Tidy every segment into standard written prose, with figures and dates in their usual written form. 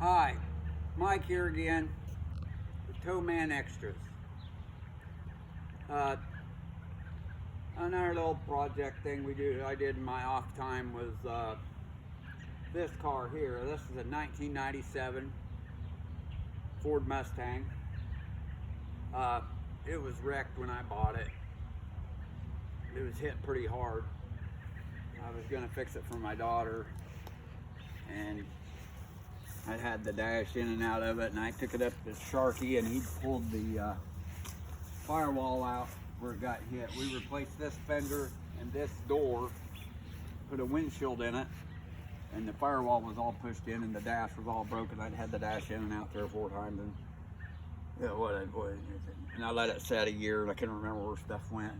Hi, Mike here again with Towman Extras. Uh, Another little project thing I did in my off time was this car here. This is a 1997 Ford Mustang. It was wrecked when I bought it. It was hit pretty hard. I was gonna fix it for my daughter, and I had the dash in and out of it, and I took it up to Sharky, and he pulled the firewall out where it got hit. We replaced this fender and this door, put a windshield in it, and the firewall was all pushed in, and the dash was all broken. I'd had the dash in and out 3 or 4 times, and and I let it set a year, and I couldn't remember where stuff went.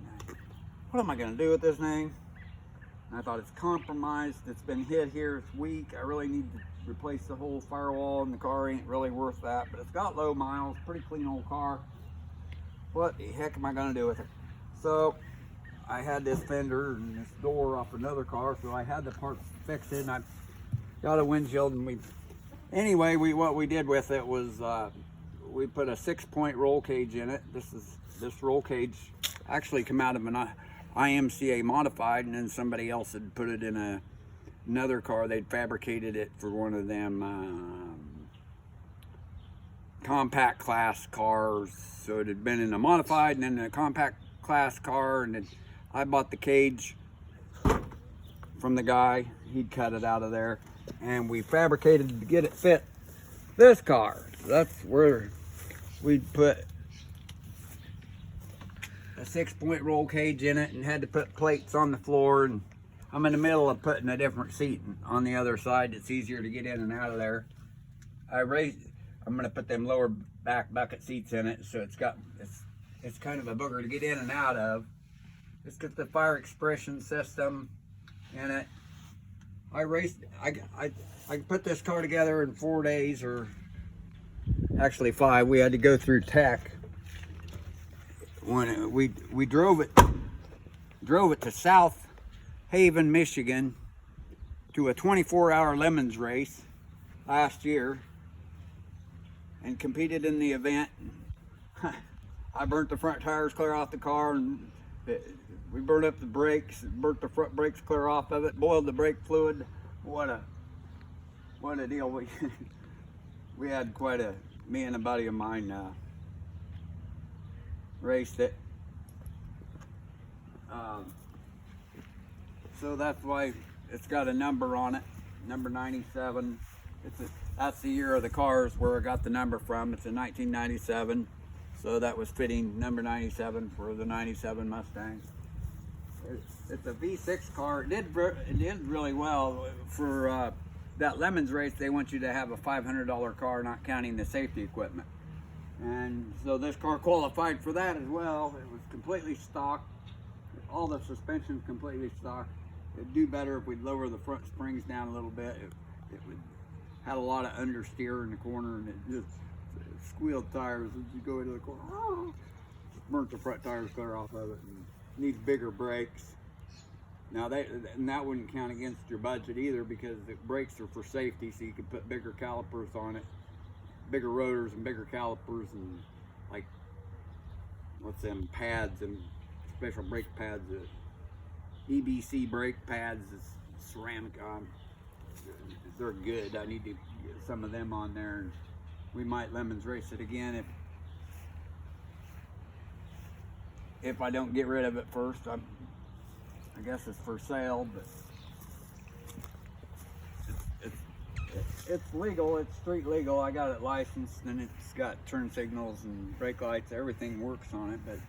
What am I gonna do with this thing? And I thought, it's compromised, it's been hit here, it's weak, I really need to replace the whole firewall, and the car ain't really worth that, but it's got low miles, pretty clean old car. What the heck am I gonna do with it? So I had this fender and this door off another car, so I had the parts fixed, and I got a windshield, and what we did with it was we put a 6-point roll cage in it. This roll cage actually come out of an IMCA modified, and then somebody else had put it in another car. They'd fabricated it for one of them compact class cars. So it had been in a modified and then a compact class car, and then I bought the cage from the guy. He'd cut it out of there, and we fabricated to get it fit this car. So that's where we'd put a 6-point roll cage in it, and had to put plates on the floor, and I'm in the middle of putting a different seat on the other side. It's easier to get in and out of there. I'm going to put them lower back bucket seats in it, so it's kind of a booger to get in and out of. It's got the fire expression system in it. I put this car together in 4 days, or actually 5. We had to go through tech. When we drove it to South Haven, Michigan, to a 24-hour Lemons race last year, and competed in the event. I burnt the front tires clear off the car, and we burned up the brakes, burnt the front brakes clear off of it, boiled the brake fluid. What a deal. We had me and a buddy of mine raced it. So that's why it's got a number on it, number 97. That's the year of the cars where I got the number from. It's a 1997, so that was fitting, number 97 for the 97 Mustang. It's a V6 car. It did really well for that Lemons race. They want you to have a $500 car, not counting the safety equipment. And so this car qualified for that as well. It was completely stock. All the suspension's completely stock. It'd do better if we'd lower the front springs down a little bit. It would had a lot of understeer in the corner, and it just squealed tires as you go into the corner. Burnt the front tires clear off of it, and needs bigger brakes. Now that wouldn't count against your budget either, because the brakes are for safety, so you can put bigger calipers on it, bigger rotors and bigger calipers, and like what's them pads and special brake pads, EBC brake pads, ceramic. They're good. I need to get some of them on there, and we might Lemons race it again if I don't get rid of it first. I guess it's for sale, but it's legal. It's street legal. I got it licensed, and it's got turn signals and brake lights. Everything works on it, but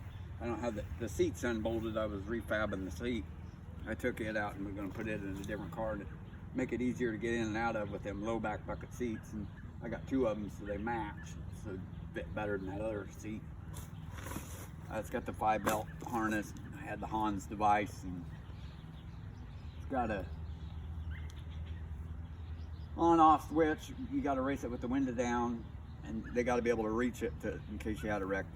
I don't have the seats unbolted. I was refabbing the seat. I took it out, and we're going to put it in a different car to make it easier to get in and out of with them low back bucket seats. And I got 2 of them, so they match, so a bit better than that other seat. It's got the 5-belt harness. I had the Hans device, and it's got a on-off switch. You got to race it with the window down, and they got to be able to reach it in case you had a wreck.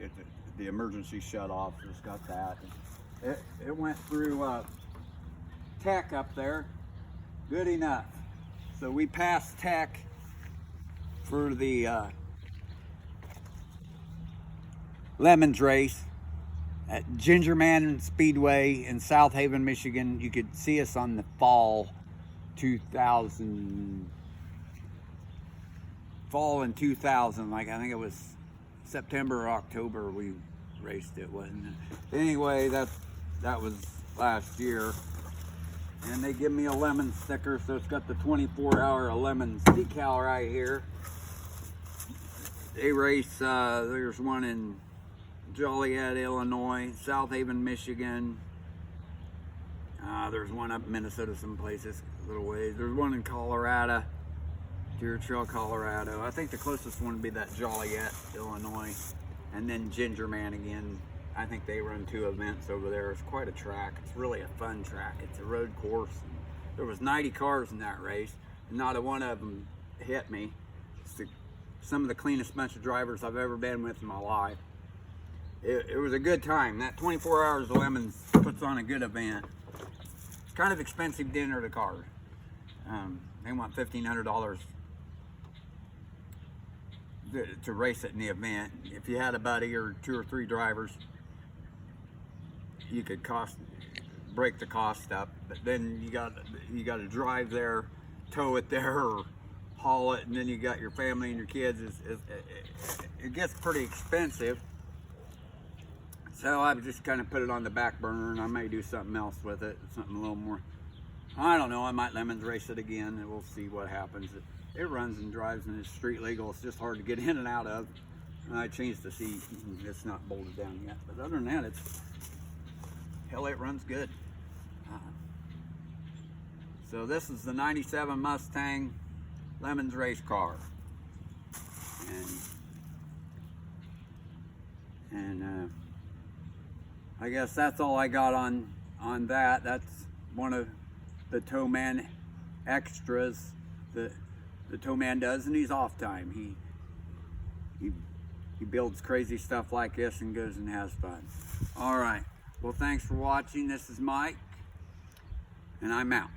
The emergency shut off. It's got that. It went through tech up there. Good enough. So we passed tech for the Lemons race at Ginger Man Speedway in South Haven, Michigan. You could see us on the fall in 2000, like I think it was September or October we raced it, wasn't it? Anyway, that was last year. And they give me a lemon sticker, so it's got the 24-hour lemons decal right here. They race, there's one in Joliet, Illinois, South Haven, Michigan. There's one up in Minnesota, some places, a little ways. There's one in Colorado, Deer Trail, Colorado. I think the closest one would be that Joliet, Illinois. And then Ginger Man again. I think they run 2 events over there. It's quite a track. It's really a fun track. It's a road course. There was 90 cars in that race, and not a one of them hit me. It's some of the cleanest bunch of drivers I've ever been with in my life. It was a good time. That 24 Hours of Lemons puts on a good event. It's kind of expensive to enter the car. They want $1,500 to race it in the event. If you had a buddy or 2 or 3 drivers, you could break the cost up. But then you got to drive there, tow it there, or haul it, and then you got your family and your kids. It gets pretty expensive. So I've just kind of put it on the back burner, and I may do something else with it, something a little more. I don't know, I might lemons race it again, and we'll see what happens. It runs and drives and it's street legal. It's just hard to get in and out of. And I changed the seat, and it's not bolted down yet. But other than that, it runs good. So this is the 97 Mustang Lemons race car. And I guess that's all I got on that. That's one of the Towman extras that the Towman does, and he's off time. He builds crazy stuff like this and goes and has fun. All right. Well, thanks for watching. This is Mike, and I'm out.